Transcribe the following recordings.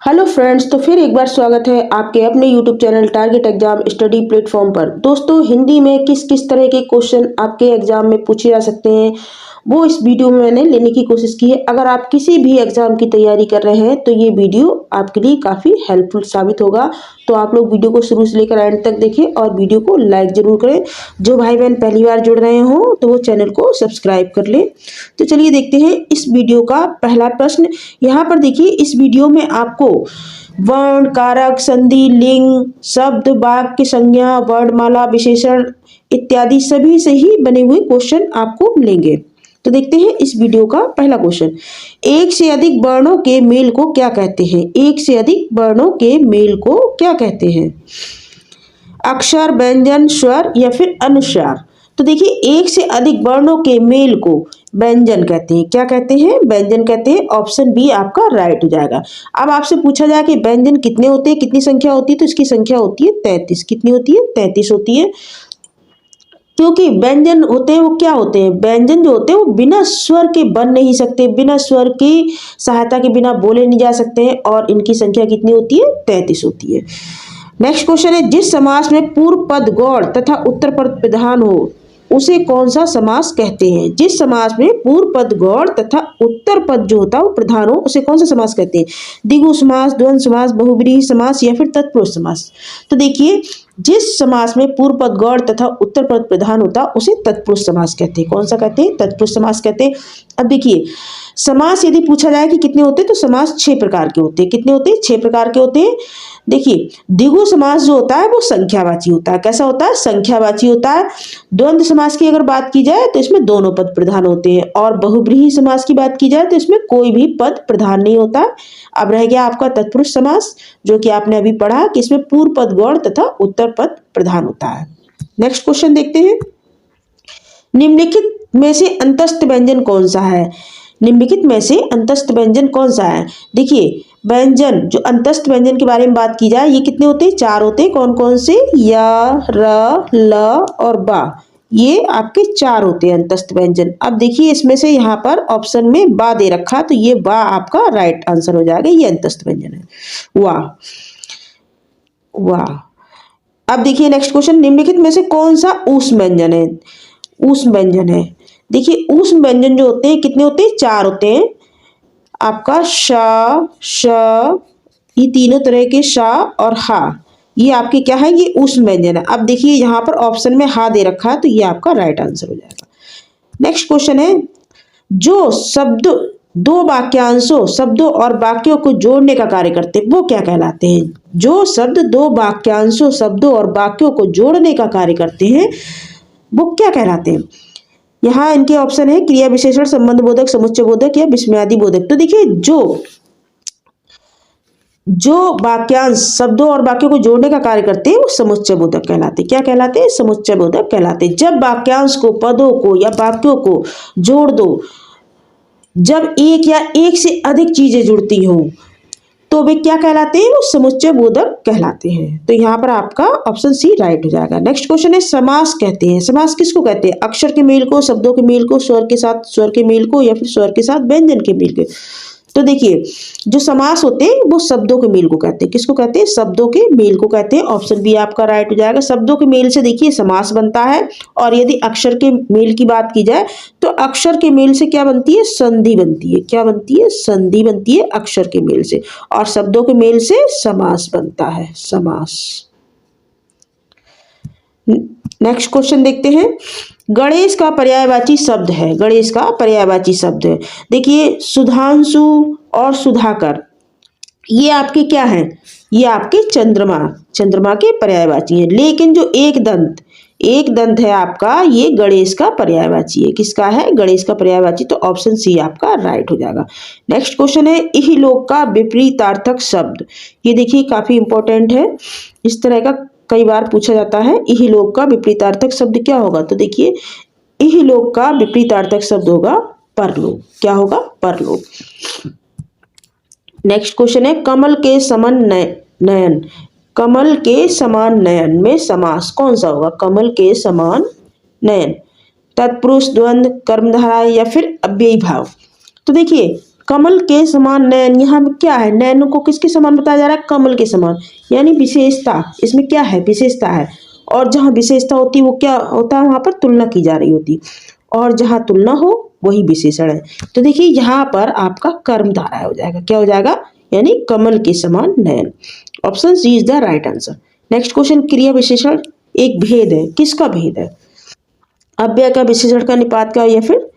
Hello friends, तो फिर एक बार स्वागत है आपके अपने YouTube channel target exam study platform पर। दोस्तों, हिंदी में किस किस तरह के क्वेश्चन आपके एग्जाम में पूछे जा सकते हैं वो इस वीडियो में मैंने लेने की कोशिश की है। अगर आप किसी भी एग्जाम की तैयारी कर रहे हैं तो ये वीडियो आपके लिए काफ़ी हेल्पफुल साबित होगा। तो आप लोग वीडियो को शुरू से लेकर एंड तक देखें और वीडियो को लाइक जरूर करें। जो भाई बहन पहली बार जुड़ रहे हो तो वो चैनल को सब्सक्राइब कर लें। तो चलिए देखते हैं इस वीडियो का पहला प्रश्न। यहाँ पर देखिए, इस वीडियो में आपको वर्ण, कारक, संधि, लिंग, शब्द, वाक्य, संज्ञा, वर्णमाला, विशेषण इत्यादि सभी से ही बने हुए क्वेश्चन आपको मिलेंगे। तो देखते हैं इस वीडियो का पहला क्वेश्चन। एक से अधिक वर्णों के मेल को क्या कहते हैं? एक से अधिक वर्णों के मेल को क्या कहते हैं? अक्षर, व्यंजन, स्वर या फिर अनुस्वार? तो देखिए, एक से अधिक वर्णों के मेल को व्यंजन कहते हैं। क्या कहते हैं? व्यंजन कहते हैं। ऑप्शन बी आपका राइट हो जाएगा। अब आपसे पूछा जाए कि व्यंजन कितने होते हैं, कितनी संख्या होती है, तो इसकी संख्या होती है 33। कितनी होती है? 33 होती है। क्योंकि व्यंजन होते हैं वो क्या होते हैं? व्यंजन जो होते हैं वो बिना स्वर के बन नहीं सकते, बिना स्वर की सहायता के बिना बोले नहीं जा सकते हैं, और इनकी संख्या कितनी होती है? 33 होती है। नेक्स्ट क्वेश्चन है, जिस समास में पूर्व पद गौड़ तथा उत्तर पद प्रधान हो उसे कौन सा समास कहते हैं? जिस समास में पूर्व पद गौड़ तथा उत्तर पद जो होता है वो प्रधान हो उसे कौन सा समास कहते हैं? द्विगु समास, द्वंद्व समास, बहुब्रीहि समास या फिर तत्पुरुष समास? तो देखिए, जिस समास में पूर्व पद गौड़ तथा उत्तर पद प्रधान होता उसे तत्पुरुष समास कहते हैं। कौन सा कहते हैं? तत्पुरुष समास कहते हैं। अब देखिए, समास यदि पूछा जाए कि कितने होते हैं, तो समास 6 प्रकार के होते हैं। कितने होते हैं? 6 प्रकार के होते हैं। देखिए, द्विगु समास जो होता है वो संख्यावाची होता है। कैसा होता है? संख्यावाची होता है। द्वंद्व समास की अगर बात की जाए तो इसमें दोनों पद प्रधान होते हैं, और बहुब्रीहि समास की बात की जाए तो इसमें कोई भी पद प्रधान नहीं होता है। अब रह गया आपका तत्पुरुष समास, जो कि आपने अभी पढ़ा कि इसमें पूर्व पद गौड़ तथा उत्तर पद प्रधान होता है। नेक्स्ट क्वेश्चन देखते हैं, निम्नलिखित में से अंतस्थ व्यंजन कौन सा है? निम्नलिखित में से अंतस्थ व्यंजन कौन सा है? देखिए, व्यंजन जो अंतस्थ व्यंजन के बारे में बात की जाए, ये कितने होते हैं? 4 होते हैं। कौन कौन से? य, र, ल और बा। ये आपके 4 होते हैं अंतस्थ व्यंजन। अब देखिए, इसमें से यहाँ पर ऑप्शन में बा दे रखा, तो ये बा आपका राइट आंसर हो जाएगा। ये अंतस्थ व्यंजन है। वाह वाह। अब देखिए नेक्स्ट क्वेश्चन, निम्नलिखित में से कौन सा ऊष्म व्यंजन है? ऊष्म व्यंजन है। देखिए, ऊष्म व्यंजन जो होते हैं कितने होते हैं? 4 होते हैं। आपका श, श, ये तीनों तरह के श और हा, ये आपके क्या है? ये ऊष्म व्यंजन है। अब देखिए, यहाँ पर ऑप्शन में हा दे रखा है, तो ये आपका राइट आंसर हो जाएगा। नेक्स्ट क्वेश्चन है, जो शब्द दो वाक्यांशों, शब्दों और वाक्यों को जोड़ने का कार्य करते हैं वो क्या कहलाते हैं? जो शब्द दो वाक्यांशों, शब्दों और वाक्यों को जोड़ने का कार्य करते हैं वो क्या कहलाते हैं? यहाँ इनके ऑप्शन है क्रिया विशेषण, संबंध बोधक, समुच्चय बोधक या विस्मयादि बोधक। तो देखिए, जो वाक्यांश शब्दों और वाक्यों को जोड़ने का कार्य करते हैं वो समुच्चय बोधक कहलाते हैं। क्या कहलाते हैं? समुच्चय बोधक कहलाते हैं। जब वाक्यांश को, पदों को या वाक्यों को जोड़ दो, जब एक या एक से अधिक चीजें जुड़ती हों तो वे क्या कहलाते हैं? वो समुच्चय बोधक कहलाते हैं। तो यहाँ पर आपका ऑप्शन सी राइट हो जाएगा। नेक्स्ट क्वेश्चन है, समास कहते हैं। समास किसको कहते हैं? अक्षर के मेल को, शब्दों के मेल को, स्वर के साथ स्वर के मेल को या फिर स्वर के साथ व्यंजन के मेल को। तो देखिए, जो समास होते हैं वो शब्दों के मेल को कहते हैं। किसको कहते हैं? शब्दों के मेल को कहते हैं। ऑप्शन बी आपका राइट हो जाएगा। शब्दों के मेल से देखिए समास बनता है, और यदि अक्षर के मेल की बात की जाए तो अक्षर के मेल से क्या बनती है? संधि बनती है। क्या बनती है? संधि बनती है अक्षर के मेल से, और शब्दों के मेल से समास बनता है, समास। नेक्स्ट क्वेश्चन देखते हैं, गणेश का पर्यायवाची शब्द है। गणेश का पर्यायवाची शब्द है। देखिए, सुधांशु और सुधाकर, ये आपके क्या हैं? ये आपके चंद्रमा, चंद्रमा के पर्यायवाची हैं। लेकिन जो एक दंत है आपका, ये गणेश का पर्यायवाची है। किसका है? गणेश का पर्यायवाची। तो ऑप्शन सी आपका राइट हो जाएगा। नेक्स्ट क्वेश्चन है, इहलोक का विपरीतार्थक शब्द। ये देखिए, काफी इंपॉर्टेंट है। इस तरह का कई बार पूछा जाता है, इहलोक का विपरीतार्थक शब्द क्या होगा? तो देखिए, इहलोक का विपरीतार्थक शब्द होगा परलोक। क्या होगा? परलोक। नेक्स्ट क्वेश्चन है, कमल के समान नयन। कमल के समान नयन में समास कौन सा होगा? कमल के समान नयन, तत्पुरुष, द्वंद्व, कर्मधारय या फिर अव्ययी भाव। तो देखिए, कमल के समान नयन, यहाँ पे क्या है, नयन को किसके समान बताया जा रहा है, कमल के समान, यानी विशेषता, इसमें क्या है, विशेषता है। और जहाँ विशेषता होती है वो क्या होता है, वहां पर तुलना की जा रही होती, और जहाँ तुलना हो वही विशेषण है। तो देखिए यहाँ पर आपका कर्मधारय हो जाएगा, क्या हो जाएगा, यानी कमल के समान नयन। Option C is the right answer. Next question, क्रिया विशेषण एक भेद है, किसका भेद है, अव्यय का, विशेषण का, निपात का, या फिर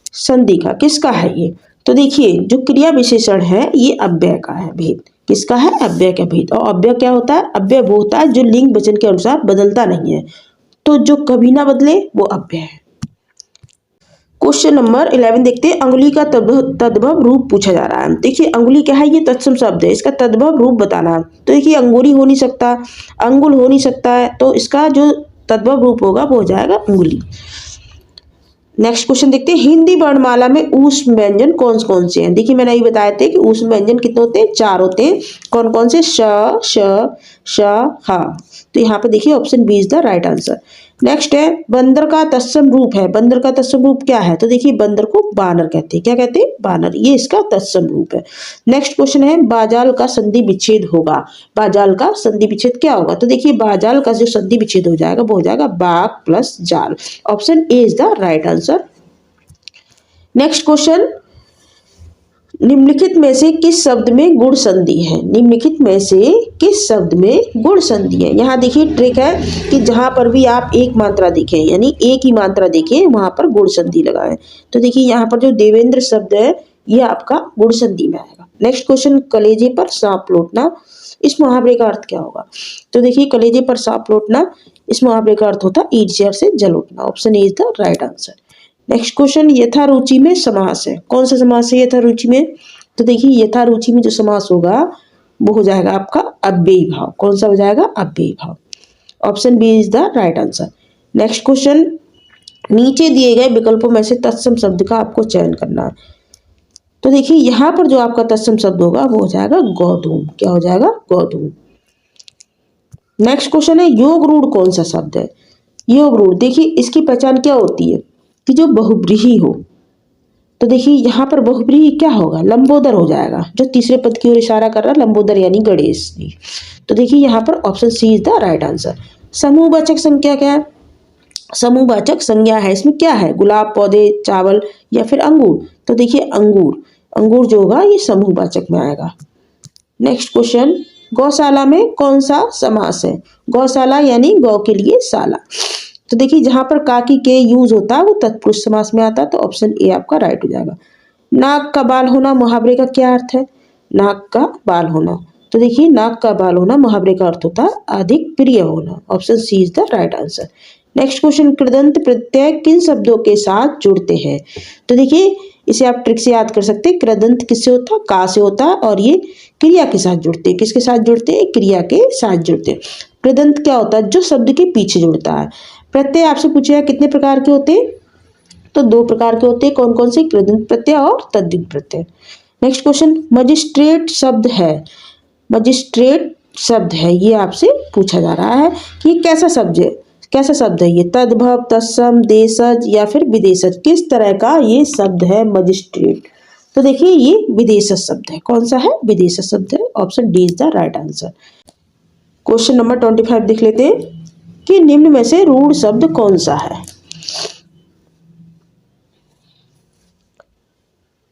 संधि का, किसका है ये। तो देखिए जो क्रिया विशेषण है ये अव्यय का है भेद, किसका है, अव्यय का भेद। और अव्यय क्या होता है, अव्यय वो होता है जो लिंग वचन के अनुसार बदलता नहीं है, तो जो कभी ना बदले वो अव्यय है। क्वेश्चन नंबर 11 देखते हैं, अंगुली का तद्भव रूप पूछा जा रहा है। देखिए अंगुली क्या है, ये तत्सम शब्द है, इसका तद्भव रूप बताना है। तो देखिए अंगुली हो नहीं सकता, अंगुल हो नहीं सकता है, तो इसका जो तद्भव रूप होगा वो हो जाएगा अंगुली। नेक्स्ट क्वेश्चन देखते हैं, हिंदी वर्णमाला में ऊष्म व्यंजन कौन कौन से हैं। देखिए मैंने अभी बताए थे कि ऊष्म व्यंजन कितने होते हैं, 4 होते हैं। कौन कौन से, श, श, हा। तो यहाँ पे देखिए option B is the right answer. Next है, बंदर का तत्सम रूप है, बंदर का तत्सम रूप क्या है। तो देखिए बंदर को बानर कहते हैं, क्या कहते हैं, बानर, ये इसका तत्सम रूप है। नेक्स्ट क्वेश्चन है, बाजाल का संधि विच्छेद होगा, बाजाल का संधि विच्छेद क्या होगा। तो देखिए बाजाल का जो संधि विच्छेद हो जाएगा वो हो जाएगा बाघ प्लस जाल। Option A is the right answer. Next question, निम्नलिखित में से किस शब्द में गुण संधि है, निम्नलिखित में से किस शब्द में गुण संधि है। यहाँ देखिए ट्रिक है कि जहां पर भी आप एक मात्रा देखें, यानी एक ही मात्रा देखें, वहां पर गुण संधि लगाएं। तो देखिए यहाँ पर जो देवेंद्र शब्द है ये आपका गुण संधि में आएगा। नेक्स्ट क्वेश्चन, कलेजे पर सांप लौटना, इस मुहावरे का अर्थ क्या होगा। तो देखिए कलेजे पर सांप लौटना, इस मुहावरे का अर्थ होता है ईर्ष्या से जल उठना। Option A is the right answer. Next question, यथारुचि में समास है, कौन सा समास है यथारुचि में। तो देखिए यथारुचि में जो समास होगा वो हो जाएगा आपका अव्ययी भाव, कौन सा हो जाएगा, अव्ययी भाव। Option B is the right answer. Next question, नीचे दिए गए विकल्पों में से तत्सम शब्द का आपको चयन करना है। तो देखिए यहाँ पर जो आपका तत्सम शब्द होगा वो हो जाएगा गौधूम, क्या हो जाएगा, गौधूम। नेक्स्ट क्वेश्चन है, योग रूढ़ कौन सा शब्द है। योग रूढ़, देखिए इसकी पहचान क्या होती है कि जो बहुब्रीही हो। तो देखिए यहाँ पर बहुब्रीही क्या होगा, लंबोदर हो जाएगा, जो तीसरे पद की ओर इशारा कर रहा है, लंबोदर यानी गणेश जी। तो देखिए यहाँ पर option C is the right answer. समूहवाचक संख्या क्या है, समूहवाचक संज्ञा है, इसमें क्या है, गुलाब, पौधे, चावल, या फिर अंगूर। तो देखिए अंगूर, अंगूर जो होगा ये समूहवाचक में आएगा। नेक्स्ट क्वेश्चन, गौशाला में कौन सा समास है। गौशाला यानी गौ के लिए शाला। तो देखिए जहां पर काकी के यूज होता है वो तत्पुरुष समास में आता है, तो ऑप्शन ए आपका राइट हो जाएगा। नाक का बाल होना मुहावरे का क्या अर्थ है, नाक का बाल होना। तो देखिए नाक का बाल होना मुहावरे का अर्थ होता है अधिक प्रिय होना। Option C is the right answer. Next question, कृदंत प्रत्यय किन शब्दों के साथ जुड़ते हैं। तो देखिए इसे आप ट्रिक से याद कर सकते हैं, कृदंत किससे होता है, का से होता है, और ये क्रिया के साथ जुड़ते हैं, किसके साथ जुड़ते हैं, क्रिया के साथ जुड़ते हैं। कृदंत क्या होता है, जो शब्द के पीछे जुड़ता है। प्रत्यय आपसे पूछा है कितने प्रकार के होते हैं, तो 2 प्रकार के होते हैं, कौन कौन से, कृदंत प्रत्यय और तद्धित प्रत्यय। नेक्स्ट क्वेश्चन, मजिस्ट्रेट शब्द है, मजिस्ट्रेट शब्द है, ये आपसे पूछा जा रहा है कि ये कैसा शब्द है, कैसा शब्द है ये, तद्भव, तत्सम, देशज, या फिर विदेशज, किस तरह का ये शब्द है मजिस्ट्रेट। तो देखिए ये विदेशज शब्द है, कौन सा है, विदेशज शब्द है। Option D is the right answer. Question number 25 देख लेते हैं कि निम्न में से रूढ़ शब्द कौन सा है।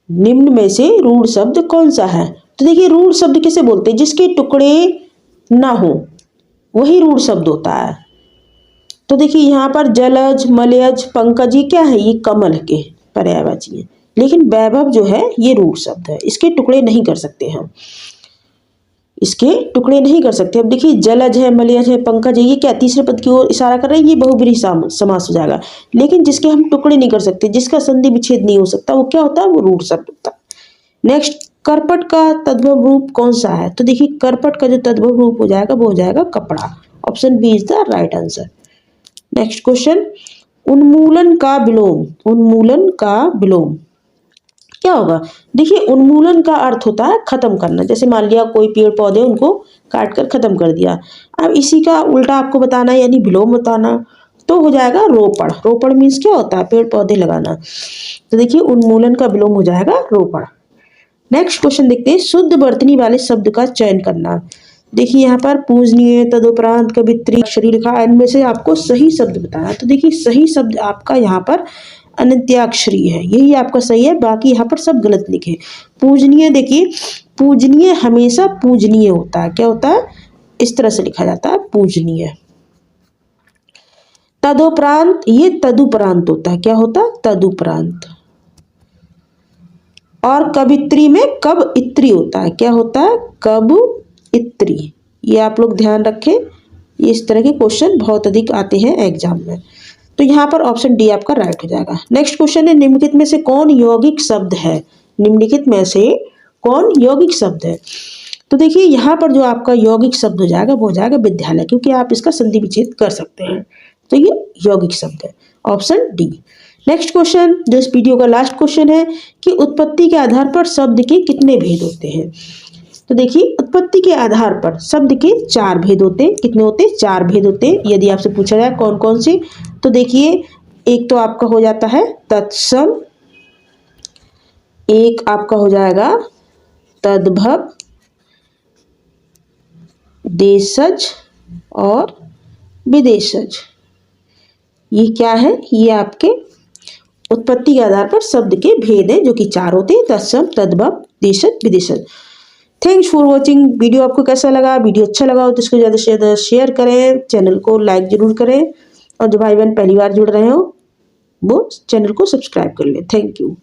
निम्न में से रूढ़ शब्द कौन सा है। तो देखिए रूढ़ शब्द किसे बोलते हैं, जिसके टुकड़े ना हो वही रूढ़ शब्द होता है। तो देखिए यहाँ पर जलज, मलयज, पंकज, ये क्या है, ये कमल के पर्यायवाची है, लेकिन वैभव जो है ये रूढ़ शब्द है, इसके टुकड़े नहीं कर सकते हम, इसके टुकड़े नहीं कर सकते। अब देखिए जलज है, मलयज है, पंकज है, ये क्या तीसरे पद की ओर इशारा कर रहे हैं, ये बहुब्रीहि समास हो जाएगा। लेकिन जिसके हम टुकड़े नहीं कर सकते, जिसका संधि विच्छेद नहीं हो सकता, वो क्या होता है, वो रूढ़ शब्द होता है। नेक्स्ट, करपट का तद्भव रूप कौन सा है। तो देखिए करपट का जो तद्भव रूप हो जाएगा वो हो जाएगा कपड़ा। Option B is the right answer. Next question, उन्मूलन का विलोम, उन्मूलन का विलोम क्या होगा। देखिए उन्मूलन का अर्थ होता है खत्म करना, जैसे मान लिया कोई पेड़ पौधे उनको काट कर खत्म कर दिया। अब इसी का उल्टा आपको बताना है, यानी विलोम बताना, तो हो जाएगा रोपण। रोपण मीन्स क्या होता है, पेड़ पौधे लगाना। तो देखिए उन्मूलन का विलोम हो जाएगा रोपण। नेक्स्ट क्वेश्चन देखते हैं, शुद्ध वर्तनी वाले शब्द का चयन करना। देखिए यहाँ पर पूजनीय, तदुपरांत, कवित्री, अक्षरी लिखा है, इनमें से आपको सही शब्द बताना। तो देखिए सही शब्द आपका यहाँ पर अनंत्याक्षरी है, यही आपका सही है, बाकी यहाँ पर सब गलत लिखे। पूजनीय, देखिए पूजनीय हमेशा पूजनीय होता है, क्या होता है, इस तरह से लिखा जाता है पूजनीय। तदुपरांत, ये तदुपरांत होता है, क्या होता है, तदुपरांत। और कवित्री में कब इत्री होता है, क्या होता है, कब इत्री। ये आप लोग ध्यान रखें, ये इस तरह के क्वेश्चन बहुत अधिक आते हैं एग्जाम में। तो यहाँ पर ऑप्शन डी आपका राइट हो जाएगा। नेक्स्ट क्वेश्चन है, निम्नलिखित में से कौन यौगिक शब्द है, निम्नलिखित में से कौन यौगिक शब्द है। तो देखिए यहाँ पर जो आपका यौगिक शब्द हो जाएगा वो हो जाएगा विद्यालय, क्योंकि आप इसका संधि विच्छेद कर सकते हैं, तो ये यौगिक शब्द है, ऑप्शन डी। नेक्स्ट क्वेश्चन जो इस वीडियो का लास्ट क्वेश्चन है कि उत्पत्ति के आधार पर शब्द के कितने भेद होते हैं। तो देखिए उत्पत्ति के आधार पर शब्द के 4 भेद होते हैं, कितने होते हैं, 4 भेद होते हैं। यदि आपसे पूछा जाए कौन कौन से, तो देखिए एक तो आपका हो जाता है तत्सम, एक आपका हो जाएगा तद्भव, देशज और विदेशज। ये क्या है, ये आपके उत्पत्ति के आधार पर शब्द के भेद हैं, जो कि 4 होते हैं, तत्सम, तद्भव, देशज, विदेशज। Thanks for watching. वीडियो आपको कैसा लगा, वीडियो अच्छा लगा हो तो इसको ज़्यादा से ज़्यादा शेयर करें, चैनल को लाइक जरूर करें, और जो भाई बहन पहली बार जुड़ रहे हो वो चैनल को सब्सक्राइब कर लें। Thank you.